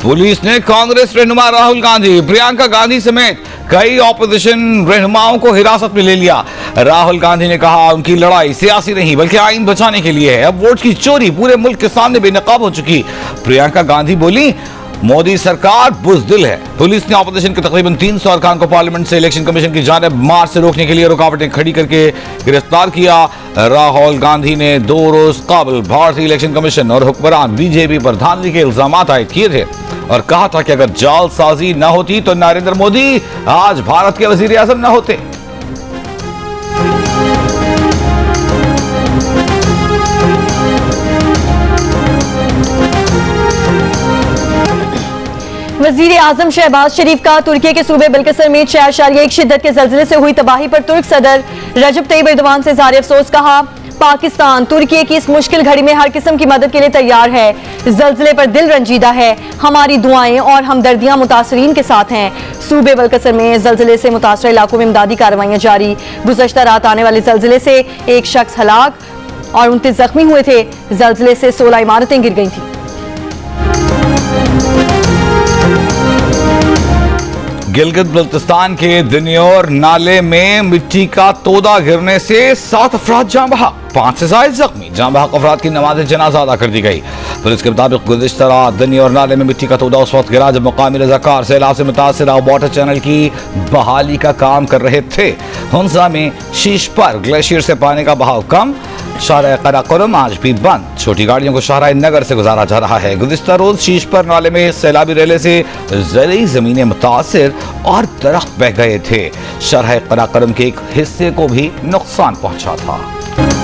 Police ने कांग्रेस रहनुमा राहुल गांधी, प्रियंका गांधी समेत कई ऑपोजिशन रहनुमाओं को हिरासत में ले लिया। राहुल गांधी ने कहा उनकी लड़ाई सियासी नहीं बल्कि आइन बचाने के लिए है। अब वोट की चोरी पूरे मुल्क के सामने बेनकाब हो चुकी। प्रियंका गांधी बोली मोदी सरकार बुज़दिल है। पुलिस ने ऑपोजिशन के तकरीबन 300 अरकान को पार्लियामेंट से इलेक्शन कमीशन की जानिब मार्च से रोकने के लिए रुकावटें खड़ी करके गिरफ्तार किया। राहुल गांधी ने 2 रोज कबल भारतीय इलेक्शन कमीशन और हुक्मरान बीजेपी पर धांधली के इल्जाम आयद किए थे और कहा था कि अगर जालसाजी न होती तो नरेंद्र मोदी आज भारत के वजीर आजम न होते। वजीर आजम शहबाज शरीफ का तुर्की के सूबे बिलकसर में 6.1 शिद्दत के जल्जले से हुई तबाही पर तुर्क सदर रजब तैयब एर्दोआन से इज़हार अफसोस। कहा पाकिस्तान तुर्की की इस मुश्किल घड़ी में हर किस्म की मदद के लिए तैयार है। जल्जले पर दिल रंजीदा है। हमारी दुआएं और हमदर्दियां मुतासरीन के साथ हैं। सूबे बिलकसर में जल्जले से मुतासर इलाकों में इमदादी कार्रवाइयां जारी। गुज़श्ता रात आने वाले जल्जले से एक शख्स हलाक और 29 जख्मी हुए थे। जल्जले से 16 इमारतें गिर गई थी। गिलगित बल्तिस्तान के दिन्योर नाले में मिट्टी का तोदा गिरने से 7 अफराद जान बहा, 5 से ज्यादा जख्मी। जान बहक अफराद की नमाज जनाजा अदा कर दी गई। पुलिस के मुताबिक गुज़िश्ता रात दिन्योर नाले में मिट्टी का तोदा उस वक्त गिरा जब मकामी रज़ाकार सैलाब से मुतासिर वाटर चैनल की बहाली का काम कर रहे थे। हुंसा में शीश पर ग्लेशियर से पानी का बहाव कम। शाहराह कराकोरम आज भी बंद। छोटी गाड़ियों को शाहराह नगर से गुजारा जा रहा है। गुज़िश्ता रोज शीश पर नाले में सैलाबी रेले से ज़रई ज़मीनें मुतासिर और दरख्त बह गए थे। शाहराह कराकोरम के एक हिस्से को भी नुकसान पहुंचा था।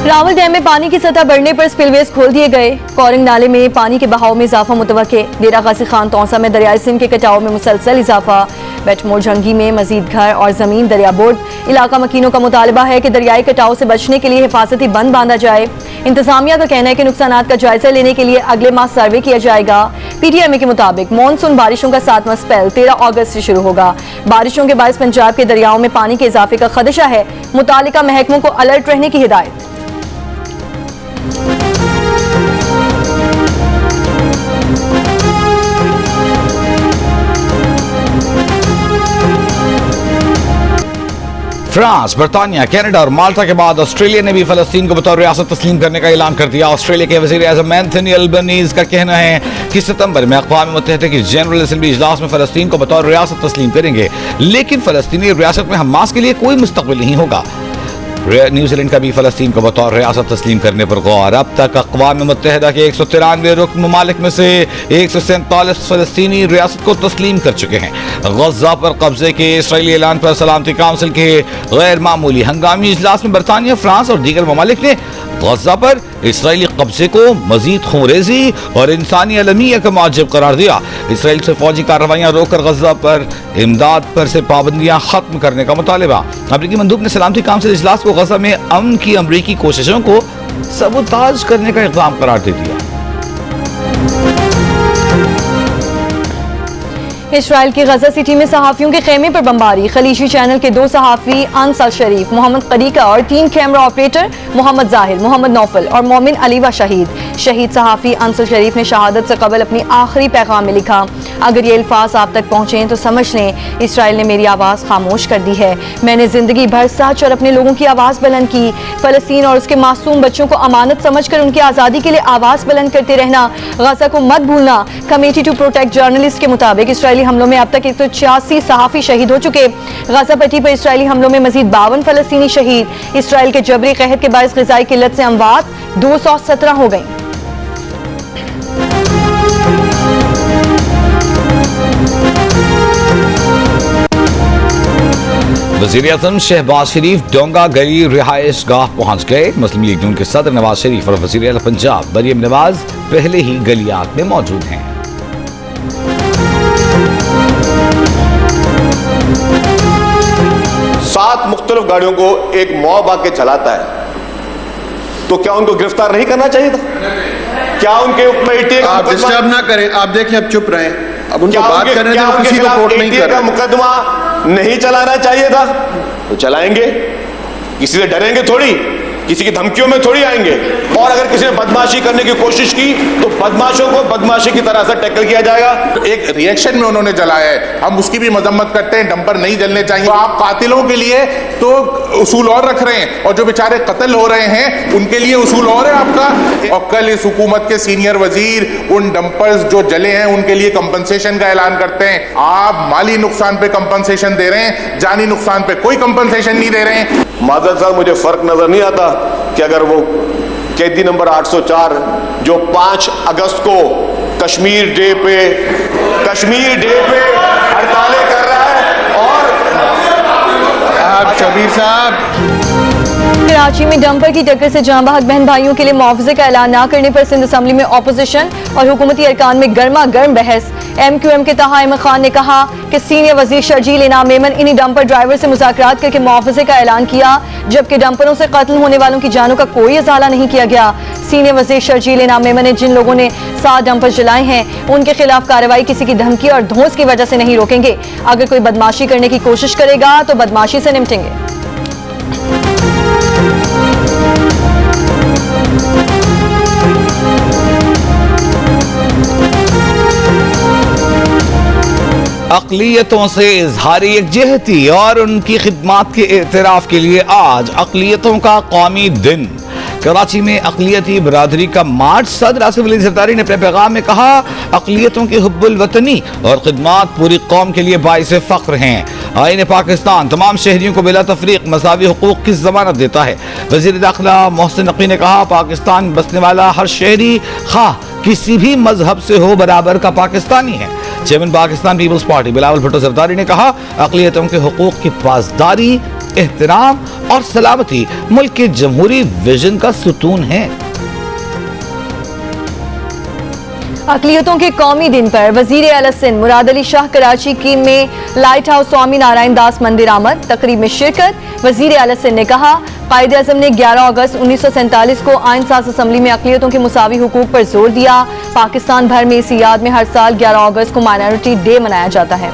रावल डैम में पानी की सतह बढ़ने पर स्पिलवेज खोल दिए गए। कोरिंग नाले में पानी के बहाव में इजाफा मुतवक्के। डेरा गाजी खान तौसा में दरियाई सिंध के कटाव में मुसलसल इजाफा। बेटमोर जंगी में मजीद घर और जमीन दरिया बोर्ड। इलाका मकीनों का मुतालबा है कि दरियाई कटाव से बचने के लिए हिफाजती बंद बांधा जाए। इंतजामिया का कहना है कि नुकसानात का जायजा लेने के लिए अगले माह सर्वे किया जाएगा। PTMA के मुताबिक मानसून बारिशों का 7वां स्पेल 13 अगस्त से शुरू होगा। बारिशों के बायस पंजाब के दरियाओं में पानी के इजाफे का खदशा है। मुतालिका महकमों को अलर्ट रहने की हिदायत। फ्रांस, बरतानिया, कनाडा और माल्टा के बाद ऑस्ट्रेलिया ने भी फलस्तीन को बतौर रियासत तस्लीम करने का ऐलान कर दिया। ऑस्ट्रेलिया के वज़ीर आज़म एंथनी अल्बनीज़ का कहना है कि सितंबर में अक़वाम मुत्तहिदा की जनरल असेंबली इजलास में फलस्तीन को बतौर रियासत तस्लीम करेंगे, लेकिन फलस्तीनी रियासत में हमास के लिए कोई मुस्तक़बिल नहीं होगा। न्यूजीलैंड का भी फलस्तीन को बतौर रियासत तस्लीम करने पर गौर। अब तक अक़वाम मुत्तहिदा के 193 रुकन ममालिक में से 147 फलस्तीनी रियासत को तस्लीम कर चुके हैं। गज़ा पर कब्जे के इसराइली ऐलान पर सलामती काउंसिल के गैर मामूली हंगामी इजलास में बरतानिया, फ्रांस और दीगर ममालिक ने गज़ा पर इसराइली कब्जे को मजीद खूनरेज़ी और इंसानी अलमिया का मौजब करार दिया। इसराइल से फौजी कार्रवाइयाँ रोककर गज़ा पर इमदाद पर से पाबंदियाँ खत्म करने का मुतालिबा। अमरीकी मंदूब ने सलामती काउंसिल इजलास को गज़ा में अमन की अमरीकी कोशिशों को सबूताज करने का इक़दाम करार दे दिया। इसराइल की गजा सिटी में सहाफ़ियों के खेमे पर बमबारी। खलीजी चैनल के 2 सहाफ़ी अंसल शरीफ, मोहम्मद करीका और 3 कैमरा ऑपरेटर मोहम्मद जाहिर, मोहम्मद नौफल और मोमिन अलीवा शहीद सहाफ़ी अंसल शरीफ ने शहादत से कबल अपनी आखिरी पैगाम में लिखा, अगर ये अल्फाज आप तक पहुँचे तो समझ लें इसराइल ने मेरी आवाज़ खामोश कर दी है। मैंने ज़िंदगी भर सच और अपने लोगों की आवाज़ बुलंद की। फ़लस्तीन और उसके मासूम बच्चों को अमानत समझकर उनकी आज़ादी के लिए आवाज़ बुलंद करते रहना। गजा को मत भूलना। कमेटी टू प्रोटेक्ट जर्नलिस्ट के मुताबिक इसराइली हमलों में अब तक 186 सहाफ़ी शहीद हो चुके। गजा पट्टी पर इसराइली हमलों में मजीद 52 फ़लस्तीनी शहीद। इसराइल के जबरी कहर के बायस ग़िज़ाई किल्लत से अमवात 217 हो गई। वज़ीर आज़म शहबाज शरीफ डोंगा गली रिहाइश गाह पहुंच गए। मुस्लिम लीग नून के सदर नवाज शरीफ और वज़ीर आला पंजाब मरियम नवाज पहले ही गलियात में मौजूद हैं। 7 मुख्तलिफ गाड़ियों को एक मॉब आके चलाता है, तो क्या उनको गिरफ्तार नहीं करना चाहिए था? क्या उनके ऊपर आप डिस्टर्ब ना करें, आप देखिए अब चुप रहें। अब उनको बात करने दें, किसी को कोर्ट नहीं कर रहे। मुकदमा नहीं चलाना चाहिए था तो चलाएंगे, किसी से डरेंगे थोड़ी। किसी की धमकियों में थोड़ी आएंगे। और अगर किसी ने बदमाशी करने की कोशिश की तो बदमाशों को बदमाशी की तरह से टैकल किया जाएगा। एक रिएक्शन में उन्होंने जलाया है, हम उसकी भी मजम्मत करते हैं, डंपर नहीं जलने चाहिए। तो आप कातिलों के लिए तो उसूल और रख रहे हैं, और जो बेचारे कत्ल हो रहे हैं उनके लिए उसूल और है आपका। और कल इस हुकूमत के सीनियर वजीर उन डंपर्स जो जले हैं उनके लिए कंपनसेशन का ऐलान करते हैं। आप माली नुकसान पे कंपनसेशन दे रहे हैं, जानी नुकसान पे कोई कंपनसेशन नहीं दे रहे हैं। मादर साहब, मुझे फर्क नजर नहीं आता कि अगर वो कैदी नंबर 804 जो 5 अगस्त को कश्मीर डे पे हड़तालें कर रहा है, और आप शबीर साहब, कराची में डंपर की टक्कर से जाँ बहक बहन भाइयों के लिए मुआवजे का ऐलान न करने पर सिंध असम्बली में ऑपोजिशन और हुकूमती अरकान में गर्मा गर्म बहस। MQM के तहा अहमद खान ने कहा कि सीनियर वजीर शर्जील इनाम मेमन इन्हीं डंपर ड्राइवर से मुज़ाकरात करके मुआवजे का ऐलान किया, जबकि डंपरों से कत्ल होने वालों की जानों का कोई इजाला नहीं किया गया। सीनियर वजीर शर्जील इनाम मेमन ने जिन लोगों ने 7 डंपर जलाए हैं उनके खिलाफ कार्रवाई किसी की धमकी और धौंस की वजह से नहीं रोकेंगे। अगर कोई बदमाशी करने की कोशिश करेगा तो बदमाशी से निपटेंगे। अक़लियतों से इजहारी यकजहती और उनकी खिदमात के एतराफ़ के लिए आज अक़लियतों का कौमी दिन। कराची में अक़लियती बरादरी का मार्च सदर आसिफ अली ज़रदारी ने अपने पैगाम में कहा, अक़लियतों की हुब्बुल वतनी और खिदमात पूरी कौम के लिए बाइसे फ़ख्र हैं। आईन पाकिस्तान तमाम शहरियों को बिला तफरीक मसावी हुकूक की ज़मानत देता है। वज़ीर दाखिला मोहसिन नकवी ने कहा, पाकिस्तान बसने वाला हर शहरी खा किसी भी मजहब से हो बराबर का पाकिस्तानी है। Chairman Pakistan Peoples Party Bilawal Bhutto Zardari ने कहा, अक़लियतों के हुकूक की पासदारी, एहतराम और सलामती मुल्क के जमहूरी विजन का सुतून है। अक़लियतों के कौमी दिन पर वज़ीर आला सिंध मुराद अली शाह कराची की में लाइट हाउस स्वामी नारायण दास मंदिर आमद। तकरीब में शिरकत। वज़ीर आला सिंध ने कहा, कायद आज़म ने 11 अगस्त 1947 को आइन साज असम्बली में अक़लियतों के मुसावी हुकूक पर जोर दिया। पाकिस्तान भर में इसी याद में हर साल 11 अगस्त को माइनॉरिटी डे मनाया जाता है।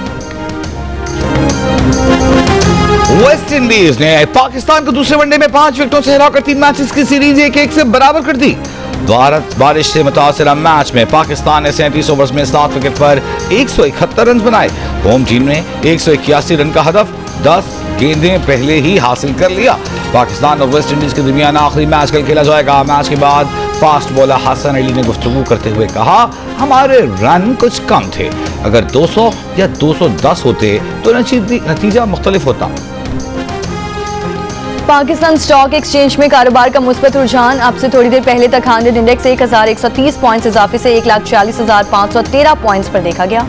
वेस्ट इंडीज ने पाकिस्तान को दूसरे वनडे में 5 विकेटों से हराकर 3 मैचेस की सीरीज 1-1 से बराबर कर दी। भारत बारिश से मुतासिर मैच में पाकिस्तान ने 37 ओवर्स में 7 विकेट पर 171 रन बनाए। होम टीम ने 181 रन का हदफ 10 गेंदें पहले ही हासिल कर लिया। पाकिस्तान और वेस्ट इंडीज के दरमियान आखिरी मैच कल खेला जाएगा। मैच के बाद फास्ट बॉलर हसन अली ने गुफ्तगू करते हुए कहा, हमारे रन कुछ कम थे, अगर 200 या 210 होते तो नतीजा मुख्तलिफ होता। पाकिस्तान स्टॉक एक्सचेंज में कारोबार का मुस्बत रुझान। अब से थोड़ी देर पहले तक 100 इंडेक्स 1130 पॉइंट्स इजाफे से 1,40,513 पॉइंट्स पर देखा गया।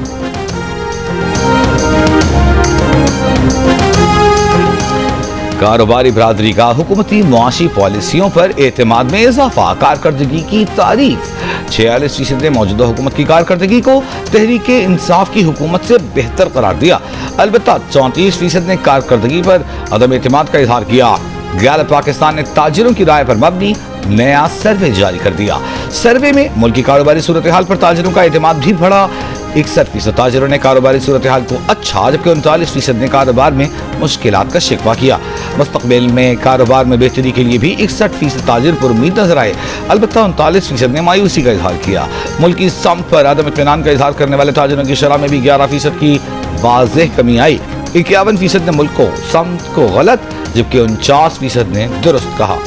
कारोबारी बरादरी का हुकूमती मुआशी पॉलिसियों पर एतमाद में इजाफा। कारकर्दगी की तारीफ। 46% ने मौजूदा हुकूमत की कारकर्दगी को तहरीक इंसाफ की हुकूमत से बेहतर करार दिया। अलबत्ता 34% ने कारकर्दगी पर अदम एतमाद का इजहार किया। गैलप पाकिस्तान ने ताजिरों की राय पर मबनी नया सर्वे जारी कर दिया। सर्वे में मुल्क की कारोबारी सूरत हाल पर ताजिरों का एतमाद भी बढ़ा। 61% ताजिरों ने कारोबारी सूरत हाल को अच्छा, जबकि 39% ने कारोबार में मुश्किलात का शिकवा किया। मुस्तकबिल में कारोबार में बेहतरी के लिए भी 61% ताजिर पर उम्मीद नजर आए। अलबत्ता 39% ने मायूसी का इजहार किया। मुल्क की समत पर अदम इत्मीनान का इजहार करने वाले ताजिरों की शरह में भी 11% की वाज़ेह कमी आई। 51% ने मुल्क को समत को गलत, जबकि 49% ने दुरुस्त कहा।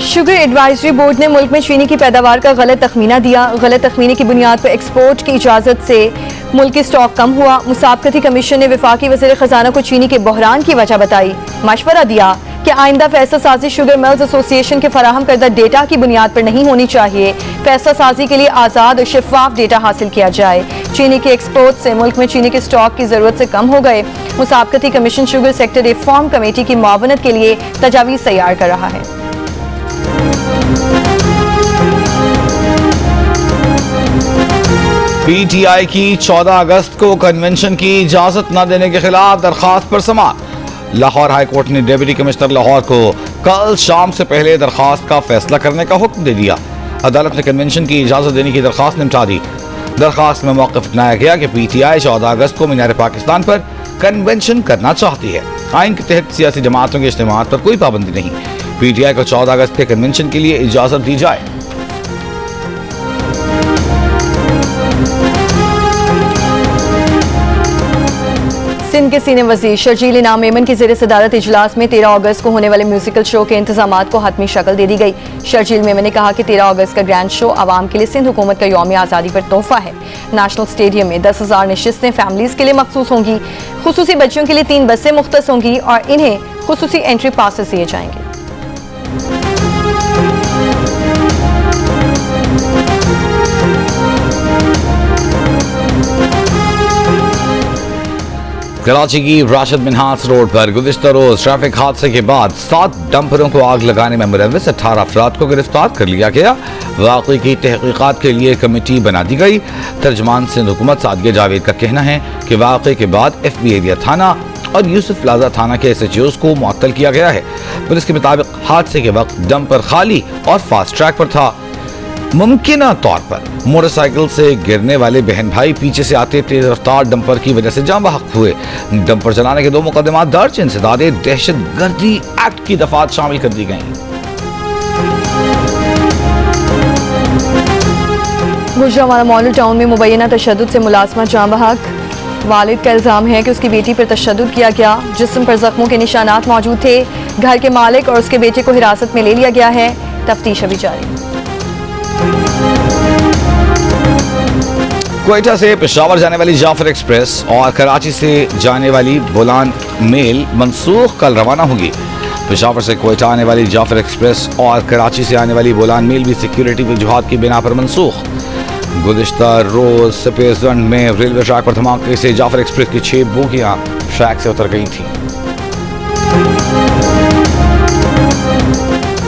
शुगर एडवाइजरी बोर्ड ने मुल्क में चीनी की पैदावार का गलत तखमीना दिया। गलत तखमीने की बुनियाद पर एक्सपोर्ट की इजाज़त से मुल्क की स्टॉक कम हुआ। मुसाबकती कमीशन ने वफाकी वज़ीर ख़जाना को चीनी के बहरान की वजह बताई। मशवरा दिया कि आइंदा फैसला साजी शुगर मिल्स एसोसिएशन के फराहम करदा डेटा की बुनियाद पर नहीं होनी चाहिए। फैसला साजी के लिए आज़ाद और शफाफ डेटा हासिल किया जाए। चीनी के एक्सपोर्ट से मुल्क में चीनी के स्टॉक की ज़रूरत से कम हो गए। मुसाबकती commission sugar sector reform committee की मुआवनत के लिए तजावीज़ तैयार कर रहा है। PTI की 14 अगस्त को कन्वेंशन की इजाजत न देने के खिलाफ दरखास्त पर समाअत। लाहौर हाई कोर्ट ने डिप्टी कमिश्नर लाहौर को कल शाम से पहले दरखास्त का फैसला करने का हुक्म दे दिया। अदालत ने कन्वेंशन की इजाजत देने की दरखास्त निपटा दी। दरखास्त में मौक़िफ़ अपनाया गया कि PTI 14 अगस्त को मीनार पाकिस्तान पर कन्वेंशन करना चाहती है। आइन के तहत सियासी जमातों के इज्तिमात पर कोई पाबंदी नहीं। PTI को 14 अगस्त के कन्वेंशन के लिए इजाजत दी जाए। सिंध के सीनियर वजीर शर्जील इनाम मेमन की ज़ेर सदारत इजलास में 13 अगस्त को होने वाले म्यूजिकल शो के इंतजामात को हतमी शक्ल दे दी गई। शर्जील मेमन ने कहा कि 13 अगस्त का ग्रैंड शो आवाम के लिए सिंध हुकूमत का यौम आज़ादी पर तोहफा है। नेशनल स्टेडियम में 10,000 नशिस्तें फैमिलीज के लिए मखसूस होंगी। खुसूसी बच्चों के लिए 3 बसें मुख्तस होंगी और इन्हें खुसूसी एंट्री पासेस दिए जाएंगे। कराची की राशिद मिन्हास रोड पर गुज़िश्ता रोज ट्रैफिक हादसे के बाद 7 डंपरों को आग लगाने में मुलव्विस 18 अफराद को गिरफ्तार कर लिया गया। वाक़ई की तहकीकात के लिए कमेटी बना दी गई। तर्जमान सिंध हुकूमत सादिया जावेद का कहना है कि वाक़ई के बाद FB एरिया थाना और यूसुफ प्लाजा थाना के SHOs को मुअत्तल किया गया है। पुलिस के मुताबिक हादसे के वक्त डंपर खाली और फास्ट ट्रैक पर था। मुमकिना तौर पर मोटरसाइकिल से गिरने वाले बहन भाई पीछे से आते तेज रफ्तार डंपर की वजह से जान बहक हुए। डंपर चलाने के 2 मुकदमा दर्ज। इंसदादे दहशतगर्दी एक्ट की दफात शामिल कर दी गई। गुजरांवाला मॉडल टाउन में मुबैना तशद्दुद से मुलाजमा जान बहक। वालिद का इल्जाम है कि उसकी बेटी पर तशद्दुद किया गया। जिस्म पर जख्मों के निशानात मौजूद थे। घर के मालिक और उसके बेटे को हिरासत में ले लिया गया है। तफ्तीश अभी जारी। क्वेटा से पेशावर जाने वाली जाफर एक्सप्रेस और कराची से जाने वाली बोलान मेल मनसूख कल रवाना होगी। पेशावर से क्वेटा आने वाली जाफर एक्सप्रेस और कराची से आने वाली बोलान मेल भी सिक्योरिटी वजूहात की बिना पर मनसूख। गुज़िश्ता रोज स्पेसगंज में रेलवे ट्रैक पर धमाके से जाफर एक्सप्रेस की 6 बोगियां ट्रैक से उतर गई थी।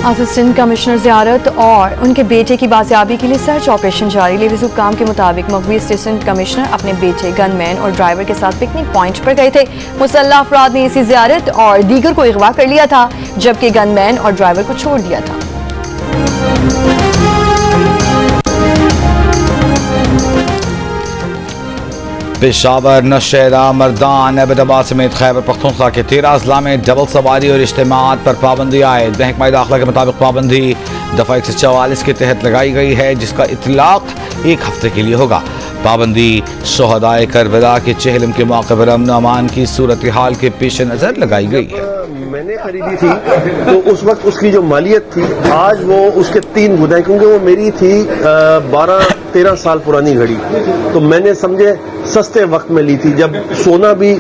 असिस्टेंट कमिश्नर ज़ियारत और उनके बेटे की बाजियाबी के लिए सर्च ऑपरेशन जारी। लेवीज हुक्काम के मुताबिक मगवी असिस्टेंट कमिश्नर अपने बेटे, गनमैन और ड्राइवर के साथ पिकनिक पॉइंट पर गए थे। मुसल्लह अफराद ने इसी ज़ियारत और दीगर को अगवा कर लिया था, जबकि गनमैन और ड्राइवर को छोड़ दिया था। पेशावर, नौशहरा, मर्दान, एबटाबाद समेत खैबर पख्तूनख्वा के 13 अजला में डबल सवारी और इज्तिमात पर पाबंदी आयद। महकमा दाखिला के मुताबिक पाबंदी दफ़ा 144 के तहत लगाई गई है, जिसका इतलाक 1 हफ्ते के लिए होगा। पाबंदी शोहदाए करबला के चहलम के मौके पर अमन अमान की सूरत हाल के पेश नज़र लगाई गई है। मैंने खरीदी थी तो उस वक्त उसकी जो मालियत थी, आज वो उसके 3 गुना, क्योंकि वो मेरी थी 12-13 साल पुरानी घड़ी। तो मैंने समझे सस्ते वक्त में ली थी, जब सोना भी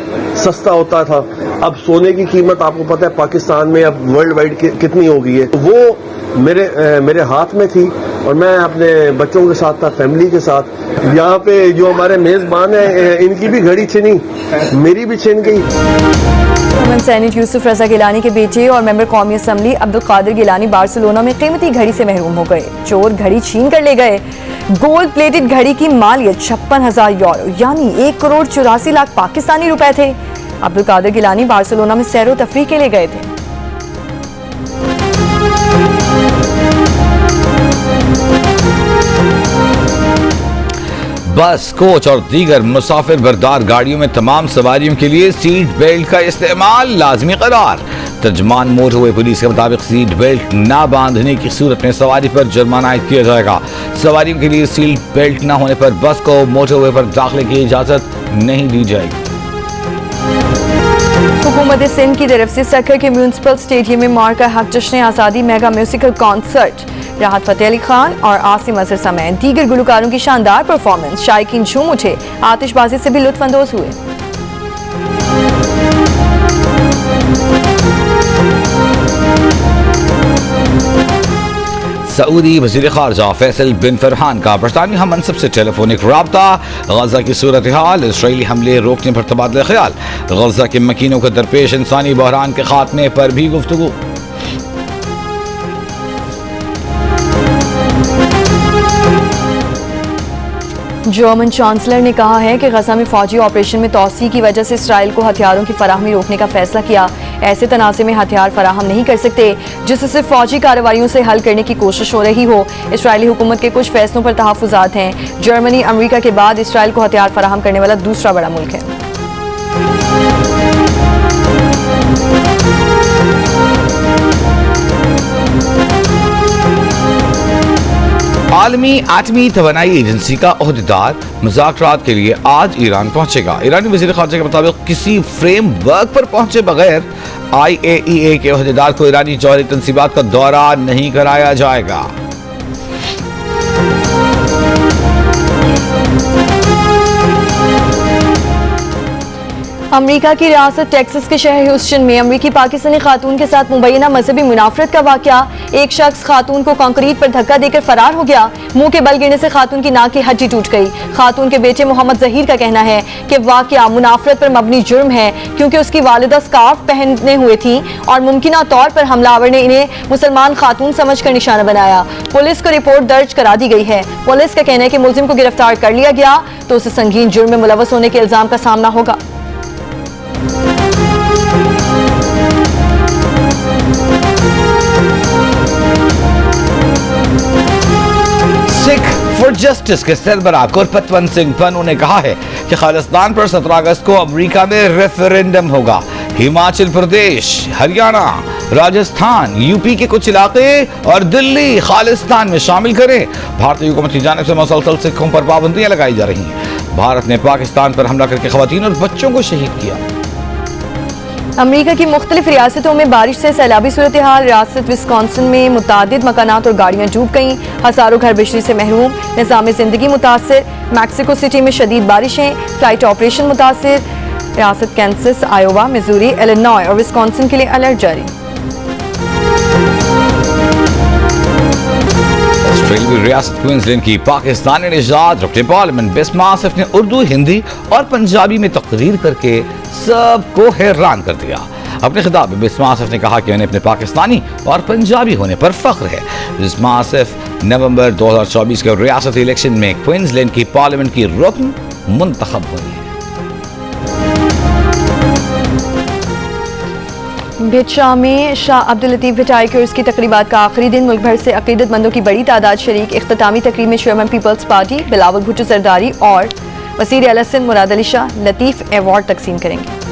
सस्ता होता था। अब सोने की कीमत आपको पता है पाकिस्तान में अब वर्ल्ड वाइड कितनी हो गई है। तो वो मेरे हाथ में थी और मैं अपने बच्चों के साथ था, फैमिली के साथ। यहाँ पे जो हमारे मेजबान है, इनकी भी घड़ी छिनी, मेरी भी छिन गई। सैनिट यूसुफ रजा गिलानी के बेटे और मेंबर कौमी असम्बली अब्दुल कादिर गिलानी बार्सिलोना में कीमती घड़ी से महरूम हो गए। चोर घड़ी छीन कर ले गए। गोल्ड प्लेटेड घड़ी की मालियत 56,000 यूरो यानी 1,84,00,000 पाकिस्तानी रुपए थे। अब्दुल कादिर गिलानी बार्सिलोना में सैरो तफरीह के लिए गए थे। बस, कोच और दीगर मुसाफिर बरदार गाड़ियों में तमाम सवारियों के लिए सीट बेल्ट का इस्तेमाल लाजमी करार। तर्जमान मोटरवे पुलिस के मुताबिक सीट बेल्ट ना बांधने की सूरत में सवारी पर जुर्माना आयद किया जाएगा। सवारियों के लिए सीट बेल्ट न होने पर बस को मोटरवे पर दाखिले की इजाजत नहीं दी जाएगी। हुकूमत सिंध की तरफ से सखर के म्यूनसिपल स्टेडियम में मार्का हक जश्न आज़ादी मेगा म्यूजिकल कॉन्सर्ट। राहत फतेह अली खान और आसिम अजहर समेत दीगर गुलकारों की शानदार परफॉर्मेंस। शायकीन झूम उठे, आतिशबाजी से भी लुत्फ अंदोज हुए। सऊदी वज़ीर ख़ारजा फैसल बिन फरहान का बरतानिया हम मनसब से टेलीफोनिक राब्ता। गजा की सूरत हाल, इसराइली हमले रोकने पर तबादला ख्याल। गजा के मकीनों को दरपेश इंसानी बहरान के खात्मे पर भी गुफ्तगू। जर्मन चांसलर ने कहा है कि गजा में फौजी ऑपरेशन में तोसी की वजह से इसराइल को हथियारों की फराहमी रोकने का फैसला किया। ऐसे तनाज़े में हथियार फराहम नहीं कर सकते जिससे सिर्फ फौजी कार्रवाइयों से हल करने की कोशिश हो रही हो। इसराइली हुकूमत के कुछ फैसलों पर तहफ़्फ़ुज़ात हैं। जर्मनी अमेरिका के बाद इसराइल को हथियार फराहम करने वाला दूसरा बड़ा मुल्क है। आलमी एटमी तवानाई एजेंसी का ओहदेदार मुज़ाकरात के लिए आज ईरान पहुंचेगा। ईरानी वज़ीर ख़ारजा के मुताबिक किसी फ्रेमवर्क पर पहुंचे बगैर IAEA के ओहदेदार को ईरानी जौहरी तंसीबात का दौरा नहीं कराया जाएगा। अमेरिका की रियासत टेक्सास के शहर ह्यूस्टन में अमेरिकी पाकिस्तानी खातून के साथ मुबैना मजहबी मुनाफरत का वाकया। एक शख्स खातून को कंक्रीट पर धक्का देकर फरार हो गया। मुंह के बल गिरने से खातून की नाक की हड्डी टूट गई। खातून के बेटे मोहम्मद जहीर का कहना है कि वाकया मुनाफरत पर मबनी जुर्म है, क्योंकि उसकी वालिदा स्कार्फ पहने हुए थी और मुमकिना तौर पर हमलावर ने इन्हें मुसलमान खातून समझकर निशाना बनाया। पुलिस को रिपोर्ट दर्ज करा दी गई है। पुलिस का कहना है कि मुलजिम को गिरफ्तार कर लिया गया तो उसे संगीन जुर्म में मुलव्वस होने के इल्जाम का सामना होगा। सिख फॉर जस्टिस के सरबराह गुरपतवंत सिंह पन्नू ने कहा है कि खालिस्तान पर 17 अगस्त को अमेरिका में रेफरेंडम होगा। हिमाचल प्रदेश, हरियाणा, राजस्थान, यूपी के कुछ इलाके और दिल्ली खालिस्तान में शामिल करें। भारतीय हुकूमत की जानिब से मुसलसल सिखों पर पाबंदियां लगाई जा रही हैं। भारत ने पाकिस्तान पर हमला करके खवातीन और बच्चों को शहीद किया। अमेरिका की मुख्तलिफ रियासतों में बारिश से सैलाबी सूरत हाल। रियासत विस्कॉन्सिन में मुतादिद मकानात और गाड़ियां डूब गईं। हजारों घर बिजली से महरूम। निज़ाम जिंदगी मुतासर। मैक्सिको सिटी में शदीद बारिशें। फ्लाइट ऑपरेशन मुतासर। रियासत कैंसस, आयोवा, मिजूरी, इलिनॉय और विस्कॉन्सिन के लिए अलर्ट जारी। ऑस्ट्रेलियाई रियासत क्वींसलैंड की पाकिस्तानी निजात रुकने पार्लियामेंट बिस्म आसिफ ने उर्दू, हिंदी और पंजाबी में तकरीर करके सबको हैरान कर दिया। अपने खिताब में बिस्म आसिफ ने कहा कि उन्हें अपने पाकिस्तानी और पंजाबी होने पर फख्र है। बिस्म आसिफ नवंबर 2024 के रियासती इलेक्शन में क्वींसलैंड की पार्लियामेंट की रुकन मुंतखब हुई है। भिटशाह में शाह अब्दुल लतीफ भटाई के उसकी तकरीबात का आखिरी दिन। मुल्क भर से अकीदतमंदों की बड़ी तादाद शरीक। इख्तितामी तकरीब में chairman Peoples Party Bilawal Bhutto Zardari और वज़ीर आला सिंध मुराद अली शाह लतीफ अवार्ड तकसीम करेंगे।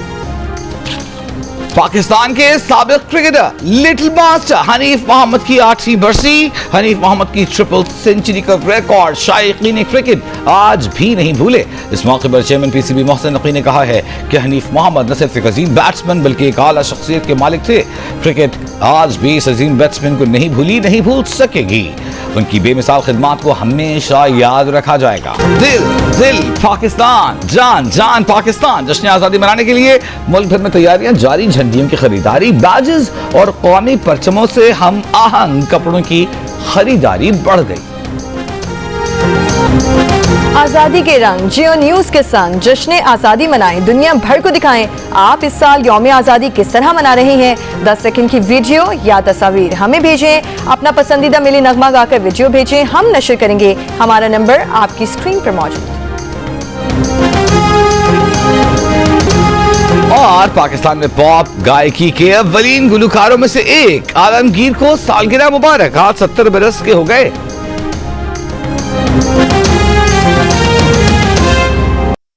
पाकिस्तान के साबिक cricketer little master Hanif Mohammad की 8वीं बरसी। हनीफ मोहम्मद की ट्रिपल सेंचुरी का रिकॉर्ड शायकीन क्रिकेट आज भी नहीं भूले। इस मौके पर चेयरमैन PCB मोहसिन नकवी ने कहा है कि हनीफ मोहम्मद न सिर्फ एक अजीम बैट्समैन बल्कि एक आला शख्सियत के मालिक थे। क्रिकेट आज भी इस अजीम बैट्समैन को नहीं भूल सकेगी। उनकी बेमिसाल खिदमात को हमेशा याद रखा जाएगा। दिल दिल पाकिस्तान, जान जान पाकिस्तान। जश्न आज़ादी मनाने के लिए मुल्क भर में तैयारियां जारी। झंडियों की खरीदारी, बैजेस और कौमी परचमों से हम आहंग कपड़ों की खरीदारी बढ़ गई। आजादी के रंग जियो न्यूज के संग जश्न आजादी मनाएं, दुनिया भर को दिखाएं आप इस साल यौम आजादी किस तरह मना रहे हैं। 10 सेकंड की वीडियो या तस्वीर हमें भेजें। अपना पसंदीदा मिली नगमा गाकर वीडियो भेजें, हम नशर करेंगे। हमारा नंबर आपकी स्क्रीन पर मौजूद। और पाकिस्तान में पॉप गायकी के अव्वलीन गुलकारों में से एक आलमगीर को सालगिरह मुबारक। आज 70 बरस के हो गए।